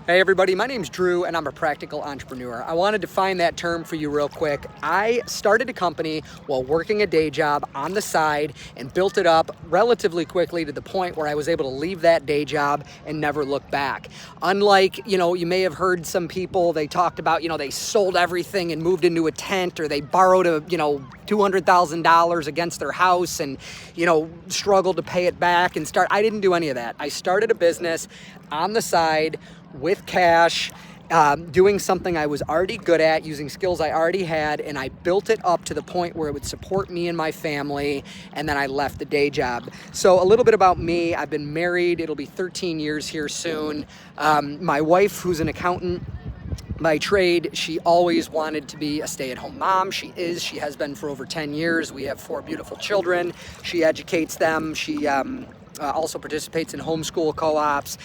Hey everybody, my name's Drew and I'm a practical entrepreneur. I want to define that term for you real quick. I started a company while working a day job on the side and built it up relatively quickly to the point where I was able to leave that day job and never look back. Unlike, you may have heard some people, they talked about, they sold everything and moved into a tent, or they borrowed $200,000 against their house and, struggled to pay it back and start. I didn't do any of that. I started a business on the side with cash, doing something I was already good at, using skills I already had, and I built it up to the point where it would support me and my family, and then I left the day job. So a little bit about me. I've been married. It'll be 13 years here soon. My wife, who's an accountant by trade, she always wanted to be a stay-at-home mom. She has been for over 10 years. We have 4 beautiful children. She educates them. She also participates in homeschool co-ops.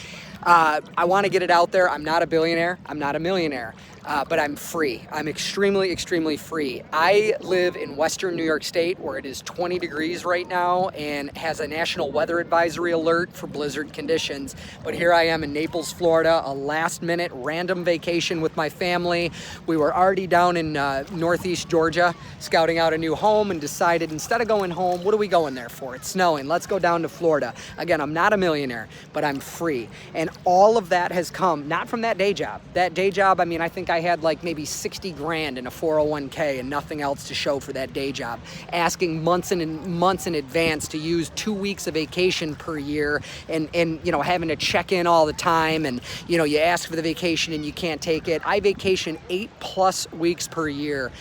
I want to get it out there. I'm not a billionaire. I'm not a millionaire, but I'm free. I'm extremely, extremely free. I live in Western New York State, where it is 20 degrees right now and has a national weather advisory alert for blizzard conditions. But here I am in Naples, Florida, a last-minute random vacation with my family. We were already down in Northeast Georgia scouting out a new home and decided, instead of going home, what are we going there for? It's snowing. Let's go down to Florida. Again, I'm not a millionaire, but I'm free. And all of that has come not from that day job. That day job, I think I had like maybe 60 grand in a 401k and nothing else to show for that day job. Asking months in advance to use 2 weeks of vacation per year and having to check in all the time, and you ask for the vacation and you can't take it. I vacation 8+ weeks per year.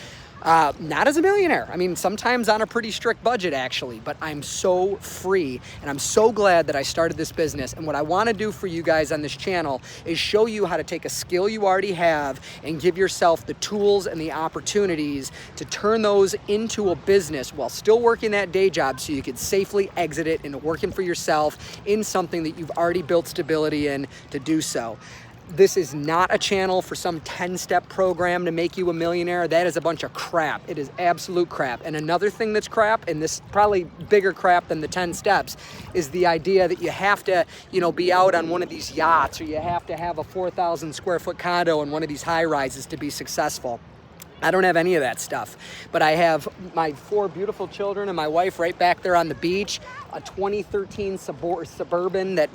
Not as a millionaire. Sometimes on a pretty strict budget actually, but I'm so free and I'm so glad that I started this business. And what I want to do for you guys on this channel is show you how to take a skill you already have and give yourself the tools and the opportunities to turn those into a business while still working that day job, so you could safely exit it into working for yourself in something that you've already built stability in to do so. This is not a channel for some 10-step program to make you a millionaire. That is a bunch of crap. It is absolute crap. And another thing that's crap, and this probably bigger crap than the 10 steps, is the idea that you have to, be out on one of these yachts, or you have to have a 4,000 square foot condo in one of these high rises to be successful. I don't have any of that stuff, but I have my 4 beautiful children and my wife right back there on the beach, a 2013 Suburban that,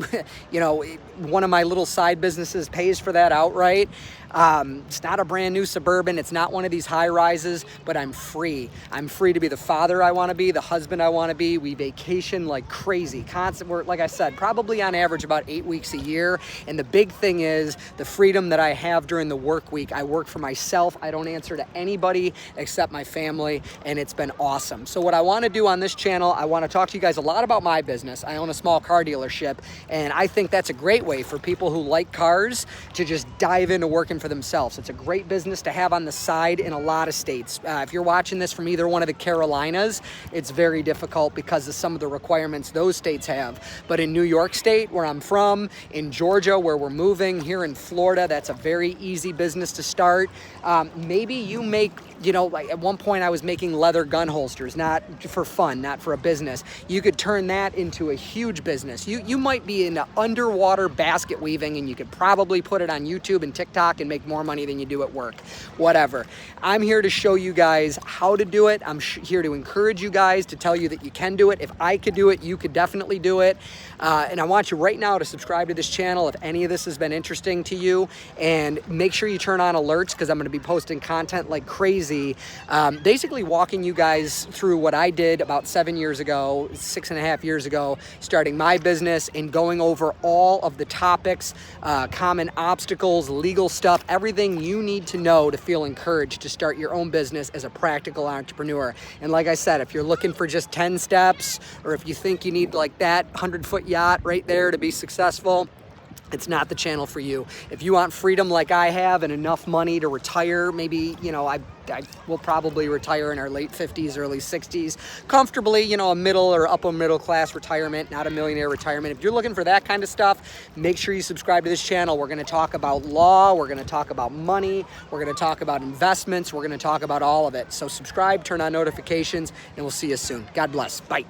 one of my little side businesses pays for that outright. It's not a brand new Suburban. It's not one of these high rises, but I'm free. I'm free to be the father I want to be, the husband I want to be. We vacation like crazy. We're, like I said, probably on average about 8 weeks a year. And the big thing is the freedom that I have during the work week. I work for myself. I don't answer to anybody except my family, and it's been awesome. So what I want to do on this channel, I want to talk to you guys a lot about my business. I own a small car dealership, and I think that's a great way for people who like cars to just dive into working for themselves. It's a great business to have on the side in a lot of states. If you're watching this from either one of the Carolinas, it's very difficult because of some of the requirements those states have. But in New York State, where I'm from, in Georgia, where we're moving, here in Florida, that's a very easy business to start. Maybe you make, like at one point I was making leather gun holsters, not for fun, not for a business. You could turn that into a huge business. You might be into underwater basket weaving, and you could probably put it on YouTube and TikTok and make more money than you do at work. Whatever. I'm here to show you guys how to do it. I'm here to encourage you guys, to tell you that you can do it. If I could do it, you could definitely do it. And I want you right now to subscribe to this channel if any of this has been interesting to you, and make sure you turn on alerts, because I'm going to be posting content like crazy, basically walking you guys through what I did about 7 years ago, 6.5 years ago, starting my business and going over all of the topics, common obstacles, legal stuff, everything you need to know to feel encouraged to start your own business as a practical entrepreneur. And like I said, if you're looking for just 10 steps, or if you think you need like that 100-foot yacht right there to be successful, it's not the channel for you. If you want freedom like I have and enough money to retire, maybe, I will probably retire in our late 50s, early 60s, comfortably, a middle or upper middle class retirement, not a millionaire retirement. If you're looking for that kind of stuff, make sure you subscribe to this channel. We're going to talk about law. We're going to talk about money. We're going to talk about investments. We're going to talk about all of it. So subscribe, turn on notifications, and we'll see you soon. God bless. Bye.